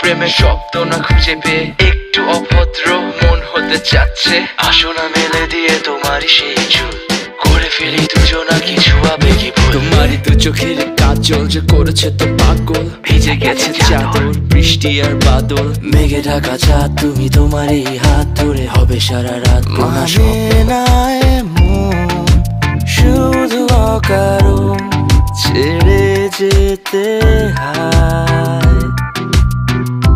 প্রেমের শব্দ না খুঁজে পেয়ে একটু অভদ্র মন হতে চাচ্ছে। আসো না মেলে দিয়ে তোমারই সেই চুল, করে ফেলি দুজনা কিছু আবেগী ভুল। তোমারই দু চোখের কাজল যে করেছে তো পাগল, ভিজে গেছে চাদর বৃষ্টি আর বাদল। মেঘে ঢাকা চাঁদ তুমি তোমারই হাত ধরে হবে সারা রাত। মানে না এমন শুধু অকারণ ছেড়ে যেতে হয়।